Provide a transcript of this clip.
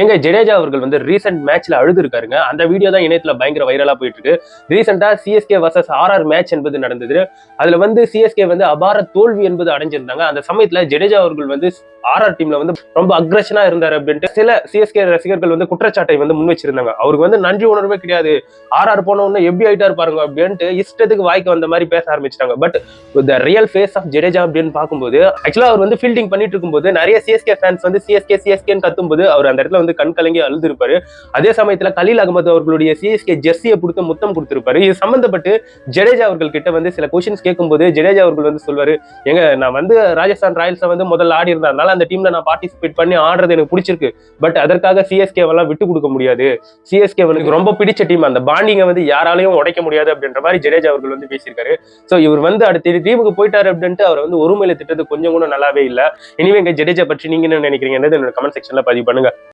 எங்க ஜடேஜா அவர்கள் வந்து ரீசெண்ட் மேட்ச்ல அழுது இருக்காருங்க. அந்த வீடியோ தான் இணையத்துல பயங்கர வைரலா போயிட்டு இருக்கு. ரீசெண்டா சிஎஸ்கே வர்சஸ் ஆர்ஆர் மேட்ச் என்பது நடந்தது. அதுல வந்து சிஎஸ்கே வந்து அபார தோல்வி என்பது அடைஞ்சிருந்தாங்க. அந்த சமயத்துல ஜடேஜா அவர்கள் வந்து ஆர்ஆர் டீம்ல வந்து ரொம்ப அக்ரஷனா இருந்தாரு அப்படின்ட்டு சில சிஎஸ்கே ரசிகர்கள் வந்து குற்றச்சாட்டை வந்து முன் வச்சிருந்தாங்க. அவருக்கு வந்து நன்றி உணர்வே கிடையாது. ஆர்ஆர் போன உடனே எப்படி ஆயிட்டாரு பாருங்க அப்படின்ட்டு இஷ்டத்துக்கு வாய்க்கு வந்த மாதிரி பேச ஆரம்பிச்சிட்டாங்க. But the real face of Jadeja அப்படின்னு பார்க்கும்போது ஆக்சுவலா அவர் வந்து ஃபீல்டிங் பண்ணிட்டு இருக்கும்போது நிறைய சிஎஸ்கே ஃபேன்ஸ் வந்து சிஎஸ்கேன்னு கத்தும்போது அவர் அந்த இடத்துல வந்து கண் கலங்கி அழுது இருப்பாரு. அதே சமயத்துல கலீல் அகமது அவர்களுடைய சிஎஸ்கே ஜெர்சியை கொடுத்து முத்தம் கொடுத்திருப்பாரு. இது சம்பந்தப்பட்டு ஜடேஜா அவர்கள் கிட்ட வந்து சில கொஸ்டின்ஸ் கேட்கும்போது ஜடேஜா அவர்கள் வந்து சொல்வாரு, எங்க நான் வந்து ராஜஸ்தான் ராயல்ஸை வந்து முதல்ல ஆடி இருந்ததுனால அந்த டீம்ல நான் பார்ட்டிசிபேட் பண்ணி ஆடுறது எனக்கு பிடிச்சிருக்கு. பட் அதற்காக சிஎஸ்கே எல்லாம் விட்டு கொடுக்க முடியாது. சிஎஸ்கே எனக்கு ரொம்ப பிடிச்ச டீம், அந்த பாண்டிங்கை வந்து யாராலையும் உடைக்க முடியாது அப்படின்ற மாதிரி ஜடேஜா அவர்கள் வந்து பேசியிருக்காரு. சோ இவர் வந்து அடுத்த டீமுக்கு போயிட்டாரு அப்படின்ட்டு அவர் வந்து ஒருமையில திட்டது கொஞ்சம் கூட நல்லாவே இல்ல. இனிமே ஜடேஜா பற்றி நீங்க என்ன நினைக்கிறீங்க? என்னோட கமெண்ட் செக்ஷன்ல பதிவு பண்ணுங்க.